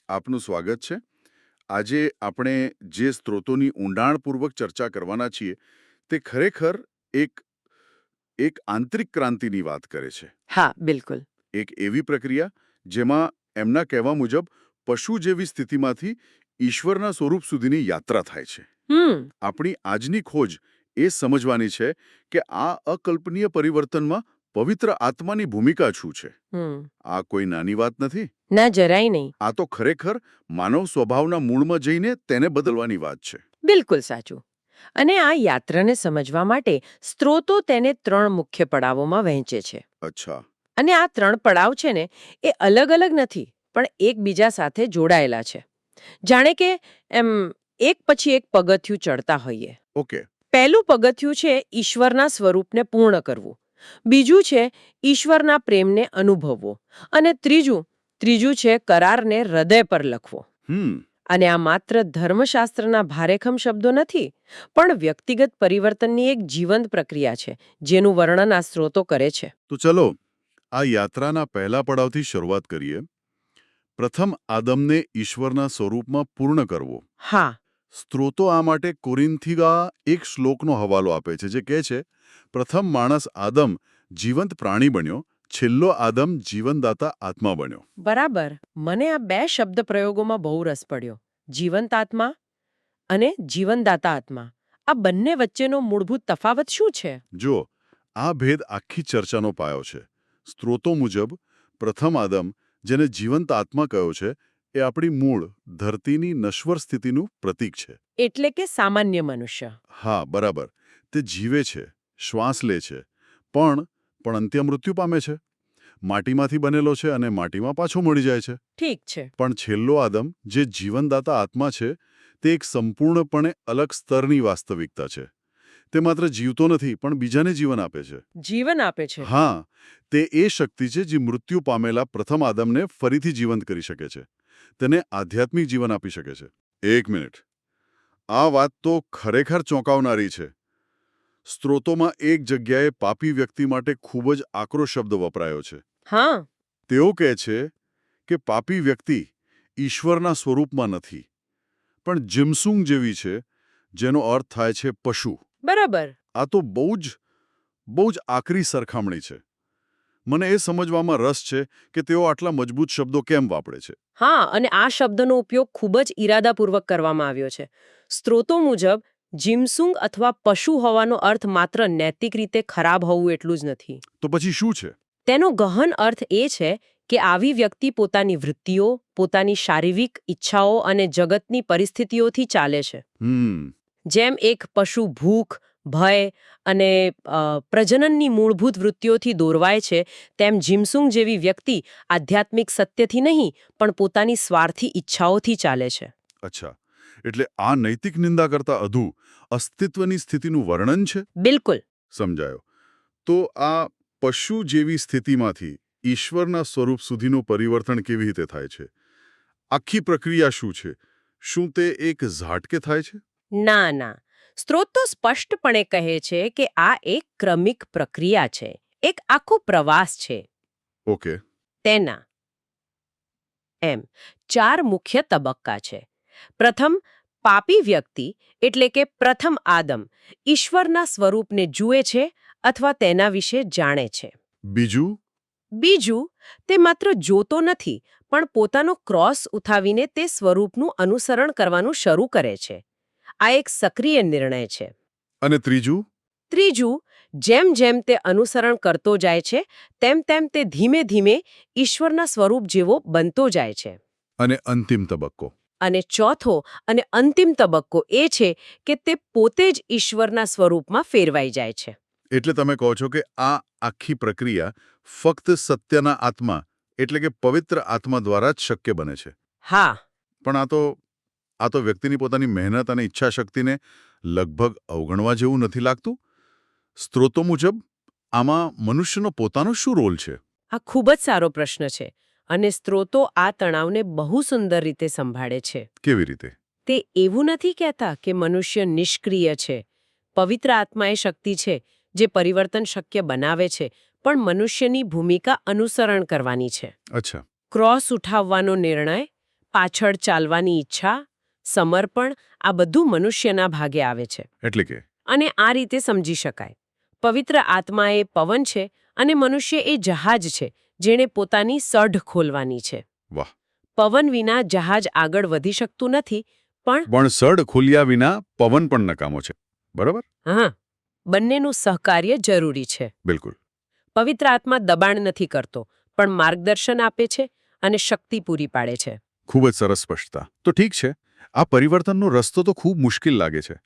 આપનું સ્વાગત છે. આજે આપણે જે સ્ત્રોતોની ઊંડાણપૂર્વક ચર્ચા કરવાના છીએ તે ખરેખર એક એક આંતરિક ક્રાંતિની વાત કરે છે. હા, બિલકુલ. એક એવી પ્રક્રિયા જેમાં એમના કહેવા મુજબ પશુ જેવી સ્થિતિમાંથી ઈશ્વરના સ્વરૂપ સુધીની યાત્રા થાય છે. હમ આપણી આજની ખોજ એ સમજવાની છે કે આ અકલ્પનીય પરિવર્તનમાં પવિત્ર આત્માની ભૂમિકા શું છે. હમ આ કોઈ નાની વાત નથી. ના, જરાય નહીં. આ તો ખરેખર માનવ સ્વભાવના મૂળમાં જઈને તેને બદલવાની વાત છે. બિલકુલ સાચું. અને આ યાત્રાને સમજવા માટે સ્ત્રોતો તેને 3 મુખ્ય પડાવોમાં વહેંચે છે. અચ્છા. અને આ 3 પડાવ છે ને, એ અલગ અલગ નથી, પણ એકબીજા સાથે જોડાયેલા છે. જાણે કે એમ એક પછી એક પગથિયું ચડતા હોઈએ. ઓકે. પહેલું પગથિયું છે ઈશ્વરના સ્વરૂપને પૂર્ણ કરવું. બીજું છે ઈશ્વરના પ્રેમને અનુભવવો. અને ત્રીજું છે કરારને હૃદય પર લખવો. અને આ માત્ર ધર્મશાસ્ત્રના ભારેખમ શબ્દો નથી, પણ વ્યક્તિગત પરિવર્તનની એક જીવંત પ્રક્રિયા છે, જેનું વર્ણન આ સ્ત્રોતો કરે છે. તો ચલો આ યાત્રાના પહેલા પડાવથી શરૂઆત કરીએ. પ્રથમ આદમને ઈશ્વરના સ્વરૂપમાં પૂર્ણ કરવો. હા. સ્ત્રોતો આ માટે કોરિન્થીગા એક શ્લોકનો હવાલો આપે છે જે કહે છે, પ્રથમ માણસ આદમ જીવંત પ્રાણી બન્યો, છેલ્લો આદમ જીવનદાતા આત્મા બન્યો. બરાબર. મને આ 2 શબ્દ પ્રયોગોમાં બહુ રસ પડ્યો. જીવંત આત્મા અને જીવનદાતા આત્મા. આ બંને વચ્ચેનો મૂળભૂત તફાવત શું છે? જો આ ભેદ આખી ચર્ચાનો પાયો છે. સ્ત્રોતો મુજબ પ્રથમ આદમ, જેને જીવંત આત્મા કહ્યો છે, એ આપણી મૂળ ધરતીની નશ્વર સ્થિતિનું પ્રતીક છે. એટલે કે સામાન્ય મનુષ્ય. હા, બરાબર. તે જીવે છે, શ્વાસ લે છે, પણ અંત્ય મૃત્યુ પામે છે. માટીમાંથી બનેલો છે અને માટીમાં પાછો મળી જાય છે. ઠીક છે. પણ છેલ્લો આદમ, જે જીવનદાતા આત્મા છે, તે એક સંપૂર્ણપણે અલગ સ્તરની વાસ્તવિકતા છે. તે માત્ર જીવતો નથી, પણ બીજાને જીવન આપે છે. જીવન આપે છે. હા, તે એ શક્તિ છે જે મૃત્યુ પામેલા પ્રથમ આદમને ફરીથી જીવંત કરી શકે છે. તેને આધ્યાત્મિક જીવન આપી શકે છે. એક મિનિટ. આ વાત તો ખરેખર ચોંકાવનારી છે. સ્ત્રોતોમાં એક જગ્યાએ પાપી વ્યક્તિ માટે ખૂબ જ આકરો શબ્દ વપરાયો છે. હા. તેઓ કહે છે કે પાપી વ્યક્તિ ઈશ્વરના સ્વરૂપમાં નથી, પણ જીમસુંગ જેવી છે, જેનો અર્થ થાય છે પશુ. બરાબર. આ તો બહુ જ આકરી સરખામણી છે. મને એ સમજવામાં રસ છે કે તેઓ આટલા મજબૂત શબ્દો કેમ વાપરે છે. હા, અને આ શબ્દનો ઉપયોગ ખૂબ જ ઈરાદાપૂર્વક કરવામાં આવ્યો છે. સ્ત્રોતો મુજબ જીમસુંગ અથવા પશુ હોવાનો અર્થ માત્ર નૈતિક રીતે ખરાબ હોવું એટલું જ નથી. તો પછી શું છે? તેનો ગહન અર્થ એ છે કે આવી વ્યક્તિ પોતાની વૃત્તિઓ, પોતાની શારીરિક ઈચ્છાઓ અને જગતની પરિસ્થિતિઓથી ચાલે છે. જેમ એક પશુ ભૂખ, ભય અને પ્રજનનની મૂળભૂત વૃત્તિઓથી દોરવાય છે, તેમ જીમસુંગ જેવી વ્યક્તિ આધ્યાત્મિક સત્યથી નહીં, પણ પોતાની સ્વાર્થી ઈચ્છાઓથી ચાલે છે. અચ્છા, એટલે આ નૈતિક નિંદા કરતા અધૂ અસ્તિત્વની સ્થિતિનું વર્ણન છે. બિલકુલ. સમજાયો. તો આ પશુ જેવી સ્થિતિમાંથી ઈશ્વરના સ્વરૂપ સુધીનું પરિવર્તન કેવી રીતે થાય છે? આખી પ્રક્રિયા શું છે? શું તે એક ઝાટકે થાય છે? ના. સ્ત્રોતો સ્પષ્ટપણે કહે છે કે આ એક ક્રમિક પ્રક્રિયા છે, એક આખો પ્રવાસ છે. ઓકે. તેના 4 મુખ્ય તબક્કા છે. પ્રથમ, પાપી વ્યક્તિ એટલે કે પ્રથમ આદમ ઈશ્વરના સ્વરૂપને જુએ છે અથવા તેના વિશે જાણે છે. બીજું, તે માત્ર જોતો નથી, પણ પોતાનો ક્રોસ ઉઠાવીને તે સ્વરૂપનું અનુસરણ કરવાનું શરૂ કરે છે. આ એક સક્રિય નિર્ણય છે. અને ત્રીજું, જેમ જેમ તે અનુસરણ કરતો જાય છે, તેમ તે ધીમે ધીમે ઈશ્વરના સ્વરૂપ જેવો બનતો જાય છે. અને અંતિમ તબક્કો? અને ચોથો અને અંતિમ તબક્કો એ છે કે તે પોતે જ ઈશ્વરના સ્વરૂપમાં ફેરવાઈ જાય છે. એટલે તમે કહો છો કે આ આખી પ્રક્રિયા ફક્ત સત્યના આત્મા એટલે કે પવિત્ર આત્મા દ્વારા જ શક્ય બને છે. હા. પણ આ તો વ્યક્તિની પોતાની મહેનત અને ઈચ્છા શક્તિને લગભગ અવગણવા જેવું નથી લાગતું? સ્ત્રોતો મુજબ આમાં મનુષ્યનો પોતાનો શું રોલ છે? આ ખૂબ જ સારો પ્રશ્ન છે, અને સ્ત્રોતો આ તણાવને બહુ સુંદર રીતે સંભાળે છે. કેવી રીતે? તે એવું નથી કહેતા કે મનુષ્ય નિષ્ક્રિય છે. પવિત્ર આત્મા એ શક્તિ છે જે પરિવર્તન શક્ય બનાવે છે, પણ મનુષ્યની ભૂમિકા અનુસરણ કરવાની છે. અચ્છા. ક્રોસ ઉઠાવવાનો નિર્ણય, પાછળ ચાલવાની ઈચ્છા, સમર્પણ આ બધું મનુષ્યના ભાગે આવે છે. એટલે કે અને આ રીતે સમજી શકાય. પવિત્ર આત્મા એ પવન છે અને મનુષ્ય એ જહાજ છે જેણે પોતાની સઢ ખોલવાની છે. વાહ. પવન વિના જહાજ આગળ વધી શકતું નથી, પણ સડ ખુલ્યા વિના પવન પણ નકામો છે, બરાબર? હા, બંનેનું સહકાર્ય જરૂરી છે. બિલકુલ. પવિત્ર આત્મા દબાણ નથી કરતો, પણ માર્ગદર્શન આપે છે અને શક્તિ પૂરી પાડે છે. ખૂબ જ સરસ સ્પષ્ટતા. તો ઠીક છે, આ પરિવર્તનનો રસ્તો તો ખૂબ મુશ્કેલ લાગે છે.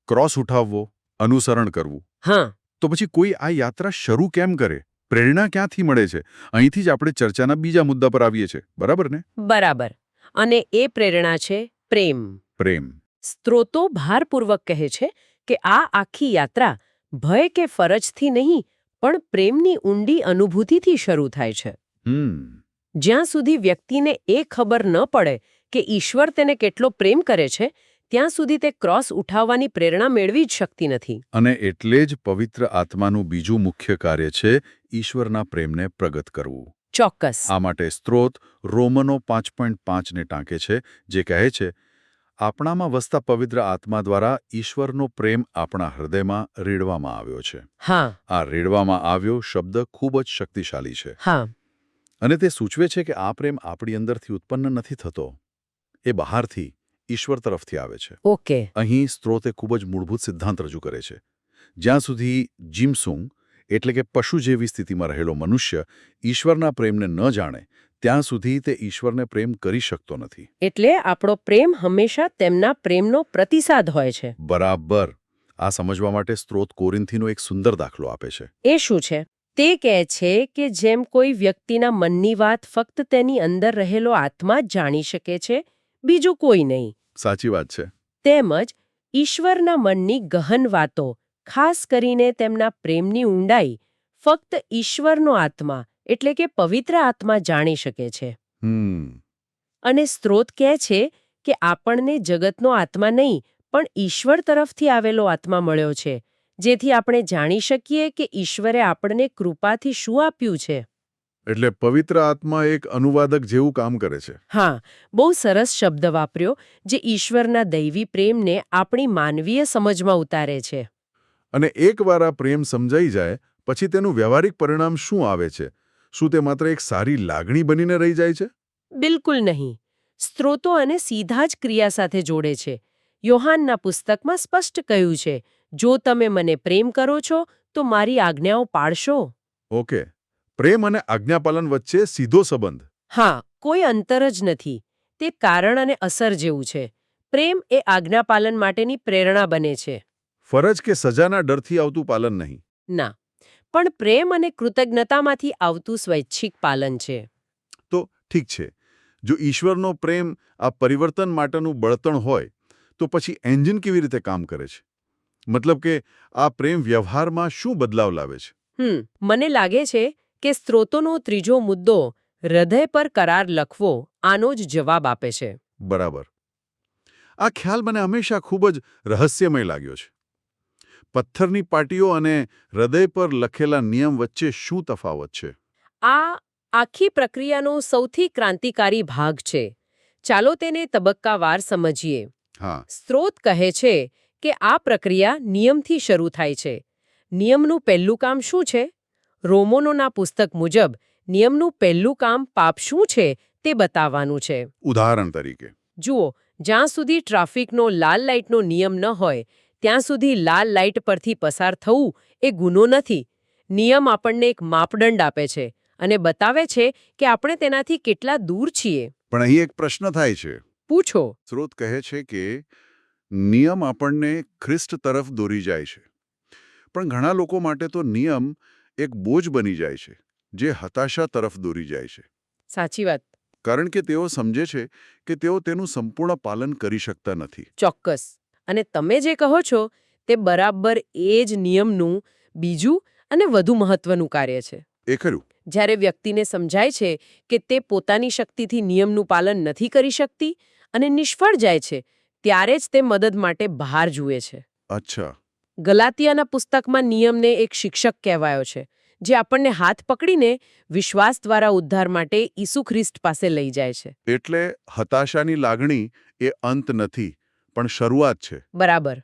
ક્રોસ ઉઠાવવો, અનુસરણ કરવું. હા, તો પછી કોઈ આ યાત્રા શરૂ કેમ કરે? પ્રેરણા ક્યાંથી મળે છે? અહીંથી જ આપણે ચર્ચાના બીજા મુદ્દા પર આવીએ છીએ, બરાબર ને? બરાબર. અને એ પ્રેરણા છે પ્રેમ. પ્રેમ. સ્ત્રોતો ભારપૂર્વક કહે છે કે આ આખી યાત્રા ભય કે ફરજથી નહીં, પણ પ્રેમની ઊંડી અનુભૂતિથી શરૂ થાય છે. જ્યાં સુધી વ્યક્તિને એ ખબર ન પડે કે ઈશ્વર તેને કેટલો પ્રેમ કરે છે, ત્યાં સુધી તે ક્રોસ ઉઠાવવાની પ્રેરણા મેળવી જ શકતી નથી. અને એટલે જ પવિત્ર આત્માનું બીજું મુખ્ય કાર્ય છે ઈશ્વરના પ્રેમને પ્રગટ કરવું. ચોક્કસ. આ માટે સ્ત્રોત રોમનો 5.5 ટાંકે છે, જે કહે છે, આપણામાં વસતા પવિત્ર આત્મા દ્વારા ઈશ્વરનો પ્રેમ આપણા હૃદયમાં રેડવામાં આવ્યો છે. હા. આ રેડવામાં આવ્યો શબ્દ ખૂબ જ શક્તિશાળી છે. હા. અને તે સૂચવે છે કે આ પ્રેમ આપણી અંદરથી ઉત્પન્ન નથી થતો, એ બહારથી ઈશ્વર તરફથી આવે છે. ઓકે. અહીં સ્ત્રોતે ખૂબ જ મૂળભૂત સિદ્ધાંત રજૂ કરે છે. જ્યાં સુધી જીમસુંગ એટલે કે પશુ જેવી સ્થિતિમાં રહેલો મનુષ્ય ઈશ્વરના પ્રેમને ન જાણે, ત્યાં સુધી તે ઈશ્વરને પ્રેમ કરી શકતો નથી. એટલે આપણો પ્રેમ હંમેશા તેમના પ્રેમનો પ્રતિસાદ હોય છે. બરાબર. આ સમજવા માટે સ્ત્રોત કોરિન્થીનો એક સુંદર દાખલો આપે છે. એ શું છે? તે કહે છે કે જેમ કોઈ વ્યક્તિના મનની વાત ફક્ત તેની અંદર રહેલો આત્મા જ જાણી શકે છે, બીજું કોઈ નહીં. સાચી વાત છે. તેમજ ઈશ્વરના મનની ગહન વાતો, ખાસ કરીને તેમના પ્રેમની ઊંડાઈ, ફક્ત ઈશ્વરનો આત્મા એટલે કે પવિત્ર આત્મા જાણી શકે છે. અને સ્ત્રોત કહે છે કે આપણને જગતનો આત્મા નહીં, પણ ઈશ્વર તરફથી આવેલો આત્મા મળ્યો છે, જેથી આપણે જાણી શકીએ કે ઈશ્વરે આપણને કૃપાથી શું આપ્યું છે. એટલે પવિત્ર આત્મા એક અનુવાદક જેવું કામ કરે છે. હા, બહુ સરસ શબ્દ વાપર્યો, જે ઈશ્વરના દૈવી પ્રેમને આપણી માનવીય સમજમાં ઉતારે છે. અને એકવાર આ પ્રેમ સમજાઈ જાય પછી તેનું વ્યવહારિક પરિણામ શું આવે છે? શું તે માત્ર એક સારી લાગણી બનીને રહી જાય છે? બિલકુલ નહીં. સ્ત્રોતો અને સીધા જ ક્રિયા સાથે જોડે છે. યોહાનના પુસ્તકમાં સ્પષ્ટ કહ્યું છે, જો તમે મને પ્રેમ કરો છો તો મારી આજ્ઞાઓ પાળશો. ઓકે. પ્રેમ અને આજ્ઞાપાલન વચ્ચે સીધો સંબંધ. હા, કોઈ અંતર જ નથી. તે કારણ અને અસર જેવું છે. પ્રેમ એ આજ્ઞાપાલન માટેની પ્રેરણા બને છે. ફરજ કે સજાના ડરથી આવતું પાલન નહીં. ના, પણ પ્રેમ અને કૃતજ્ઞતામાંથી આવતું સ્વૈચ્છિક પાલન છે. તો ઠીક છે, જો ઈશ્વરનો પ્રેમ આ પરિવર્તન માટેનું બળતણ હોય, તો પછી એન્જિન કેવી રીતે કામ કરે છે? મતલબ કે આ પ્રેમ વ્યવહારમાં શું બદલાવ લાવે છે? મને લાગે છે કે સ્ત્રોતોનો ત્રીજો મુદ્દો, હૃદય પર કરાર લખવો, આનો જ જવાબ આપે છે. બરાબર. આ ખ્યાલ મને હંમેશા ખૂબ જ રહસ્યમય લાગ્યો છે. પથ્થરની પાટીઓ અને હૃદય પર લખેલા નિયમ વચ્ચે શું તફાવત છે? આ આખી પ્રક્રિયાનો સૌથી ક્રાંતિકારી ભાગ છે. ચાલો તેને તબક્કાવાર સમજીએ. હા. સ્ત્રોત કહે છે કે આ પ્રક્રિયા નિયમથી શરૂ થાય છે. નિયમનું પહેલું કામ શું છે? રોમનોના પુસ્તક મુજબ નિયમનું પહેલું કામ પાપ શું છે તે બતાવવાનું છે. ઉદાહરણ તરીકે જુઓ, જ્યાં સુધી ટ્રાફિકનો લાલ લાઇટનો નિયમ ન હોય, ત્યાં સુધી લાલ લાઇટ પરથી પસાર થવું એ ગુનો નથી. નિયમ આપણને એક માપદંડ આપે છે અને બતાવે છે કે આપણે તેનાથી કેટલા દૂર છીએ. પણ અહીં એક પ્રશ્ન થાય છે. પૂછો. સ્ત્રોત કહે છે કે નિયમ આપણને ખ્રિસ્ત તરફ દોરી જાય છે. પણ ઘણા લોકો માટે તો નિયમ એક બોજ બની જાય છે, જે હતાશા તરફ દોરી જાય છે. સાચી વાત. કારણ કે તેઓ સમજે છે કે તેઓ તેનું સંપૂર્ણ પાલન કરી શકતા નથી. ચોક્કસ. અને તમે જે કહો છો તે બરાબર એ જ નિયમનું બીજું અને વધુ મહત્વનું કાર્ય છે. એ ખરું. જ્યારે વ્યક્તિને સમજાય છે કે તે પોતાની શક્તિથી નિયમનું પાલન નથી કરી શકતી અને નિષ્ફળ જાય છે, ત્યારે જ તે મદદ માટે બહાર જુએ છે. અચ્છા. ગલાતિયાના પુસ્તકમાં નિયમને એક શિક્ષક કહેવાયો છે, જે આપણને હાથ પકડીને વિશ્વાસ દ્વારા ઉદ્ધાર માટે ઈસુ ખ્રિસ્ત પાસે લઈ જાય છે. એટલે હતાશાની લાગણી એ અંત નથી, પણ શરૂઆત છે. બરાબર.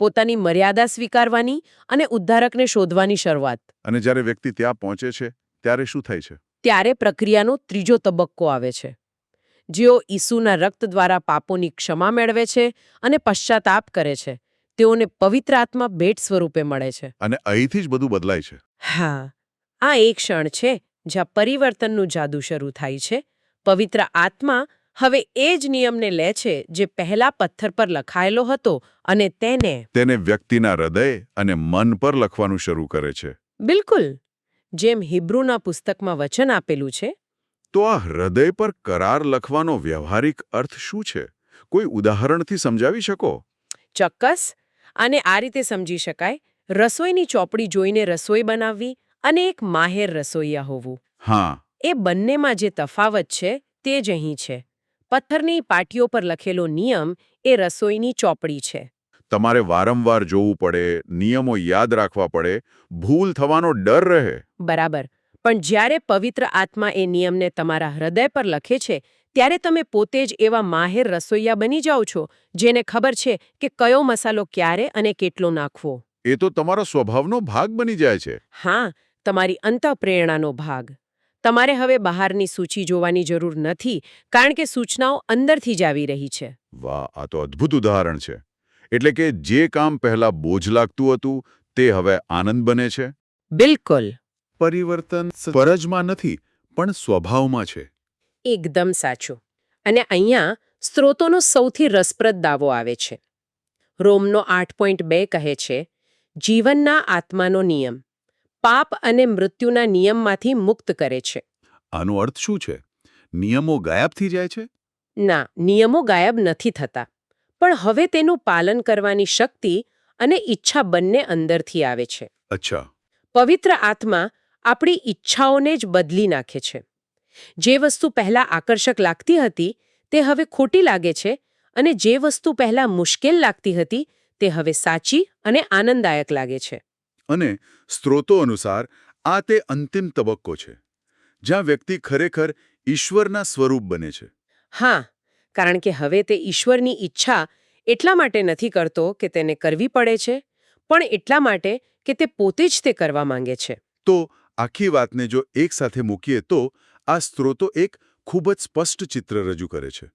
પોતાની મર્યાદા સ્વીકારવાની અને ઉદ્ધારકને શોધવાની શરૂઆત. અને જ્યારે વ્યક્તિ ત્યાં પહોંચે છે ત્યારે શું થાય છે? ત્યારે પ્રક્રિયાનો ત્રીજો તબક્કો આવે છે. જેઓ ઈસુના રક્ત દ્વારા પાપોની ક્ષમા મેળવે છે અને પશ્ચાતાપ કરે છે, તેઓને પવિત્ર આત્મા ભેટ સ્વરૂપે મળે છે. અને અહીંથી જ બધું બદલાય છે. હા, આ એક ક્ષણ છે જ્યાં પરિવર્તનનું જાદુ શરૂ થાય છે. પવિત્ર આત્મા હવે એ જ નિયમને લે છે જે પહેલા પથ્થર પર લખાયેલો હતો અને તેને વ્યક્તિના હૃદય અને મન પર લખવાનું શરૂ કરે છે. બિલકુલ, જેમ હિબ્રુના પુસ્તકમાં વચન આપેલું છે. તો આ હૃદય પર કરાર લખવાનો વ્યવહારિક અર્થ શું છે? કોઈ ઉદાહરણથી સમજાવી શકો? ચોક્કસ. આને આ રીતે સમજી શકાય. રસોઈની ચોપડી જોઈને રસોઈ બનાવવી અને એક માહેર રસોઈયા હોવું. હા. એ બંનેમાં જે તફાવત છે તે જ અહીં છે. પથ્થરની પાટીઓ પર લખેલો નિયમ એ રસોઈની ચોપડી છે. તમારે વારંવાર જોવું પડે, નિયમો યાદ રાખવા પડે, ભૂલ થવાનો ડર રહે. બરાબર. પણ જ્યારે પવિત્ર આત્મા એ નિયમને તમારા હૃદય પર લખે છે, ત્યારે તમે પોતે જ એવા માહેર રસોઈયા બની જાઓ છો, જેને ખબર છે કે કયો મસાલો ક્યારે અને કેટલો નાખવો. એ તો તમારા સ્વભાવનો ભાગ બની જાય છે. હા, તમારી અંતઃપ્રેરણાનો ભાગ. તમારે હવે બહારની સૂચિ જોવાની જરૂર નથી, કારણ કે સૂચનાઓ અંદરથી જ આવી રહી છે. વાહ, આ તો અદ્ભુત ઉદાહરણ છે. એટલે કે જે કામ પહેલા બોજ લાગતું હતું તે હવે આનંદ બને છે. બિલકુલ. પરિવર્તન ફરજમાં નથી, પણ સ્વભાવમાં છે. એકદમ સાચું. અને અહીંયા સ્ત્રોતોનો સૌથી રસપ્રદ દાવો આવે છે. રોમનો 8.2 કહે છે, જીવનના આત્માનો નિયમ પાપ અને મૃત્યુના નિયમમાંથી મુક્ત કરે છે. આનો અર્થ શું છે? નિયમો ગાયબ થઈ જાય છે? ના, નિયમો ગાયબ નથી થતા, પણ હવે તેનું પાલન કરવાની શક્તિ અને ઈચ્છા બંને અંદરથી આવે છે. અચ્છા. પવિત્ર આત્મા આપણી ઈચ્છાઓને જ બદલી નાખે છે. જે વસ્તુ પહેલા આકર્ષક લાગતી હતી તે હવે ખોટી લાગે છે, અને જે વસ્તુ પહેલા મુશ્કેલ લાગતી હતી તે હવે સાચી અને આનંદદાયક લાગે છે. અને સ્ત્રોતો અનુસાર આ તે અંતિમ તબક્કો છે જ્યાં વ્યક્તિ ખરેખર ઈશ્વરના સ્વરૂપ બને છે. હા, કારણ કે હવે તે ઈશ્વરની ઈચ્છા એટલા માટે નથી કરતો કે તેને કરવી પડે છે, પણ એટલા માટે કે તે પોતે જ તે કરવા માંગે છે. તો આખી વાતને જો એક સાથે મૂકીએ તો આ સ્ત્રોતો એક ખૂબ જ સ્પષ્ટ ચિત્ર રજૂ કરે છે.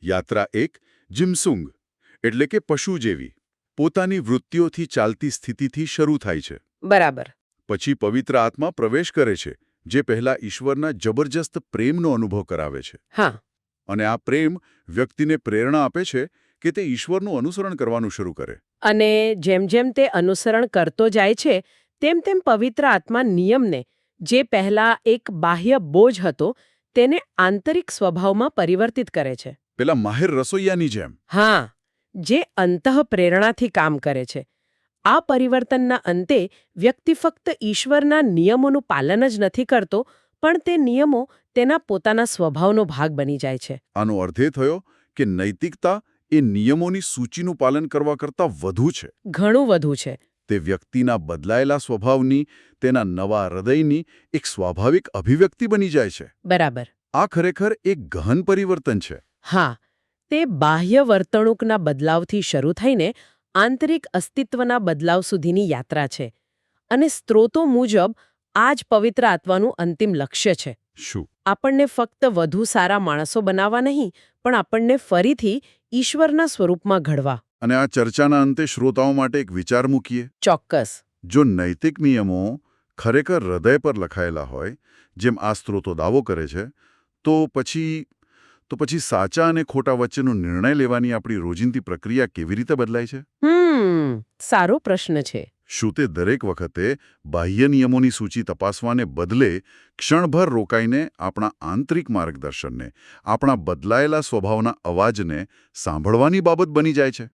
યાત્રા એક જીમસુંગ એટલે કે પશુ જેવી પોતાની વૃત્તિઓથી ચાલતી સ્થિતિથી શરૂ થાય છે. બરાબર. પછી પવિત્ર આત્મા પ્રવેશ કરે છે, જે પહેલા ઈશ્વરના જબરજસ્ત પ્રેમનો અનુભવ કરાવે છે. હા. અને આ પ્રેમ વ્યક્તિને પ્રેરણા આપે છે કે તે ઈશ્વરનું અનુસરણ કરવાનું શરૂ કરે. અને જેમ જેમ તે અનુસરણ કરતો જાય છે, તેમ તેમ પવિત્ર આત્મા નિયમને, જે પહેલા એક બાહ્ય બોજ હતો, તેને આંતરિક સ્વભાવમાં પરિવર્તિત કરે છે. પેલા માહેર રસોઈયાની જેમ. હા, જે અંતઃપ્રેરણાથી કામ કરે છે. આ પરિવર્તનના અંતે વ્યક્તિ ફક્ત ઈશ્વરના નિયમોનું પાલન જ નથી કરતો, પણ તે નિયમો તેના પોતાના સ્વભાવનો ભાગ બની જાય છે. આનો અર્થ એ થયો કે નૈતિકતા એ નિયમોની સૂચિનું પાલન કરવા કરતાં વધુ છે. ઘણું વધુ છે. તે વ્યક્તિના બદલાયેલા સ્વભાવની, તેના નવા હૃદયની એક સ્વાભાવિક અભિવ્યક્તિ બની જાય છે. બરાબર. આ ખરેખર એક ગહન પરિવર્તન છે. હા, તે બાહ્ય વર્તણૂકના બદલાવથી શરૂ થઈને આંતરિક અસ્તિત્વના બદલાવ સુધીની યાત્રા છે. અને સ્ત્રોતો મુજબ આ જ પવિત્ર આત્માનું અંતિમ લક્ષ્ય છે. શું? આપણને ફક્ત વધુ સારા માણસો બનાવવા નહીં, પણ આપણને ફરીથી ઈશ્વરના સ્વરૂપમાં ઘડવા. અને આ ચર્ચાના અંતે શ્રોતાઓ માટે એક વિચાર મૂકીએ. ચોક્કસ. જો નૈતિક નિયમો ખરેખર હૃદય પર લખાયેલા હોય, જેમ આ સ્ત્રોતો દાવો કરે છે, તો પછી સાચા અને ખોટા વચ્ચેનો નિર્ણય લેવાની આપણી રોજિંદી પ્રક્રિયા કેવી રીતે બદલાય છે? સારો પ્રશ્ન છે. શું તે દરેક વખતે બાહ્ય નિયમોની સૂચિ તપાસવાને બદલે ક્ષણભર રોકાઈને આપણા આંતરિક માર્ગદર્શનને, આપણા બદલાયેલા સ્વભાવના અવાજને સાંભળવાની બાબત બની જાય છે?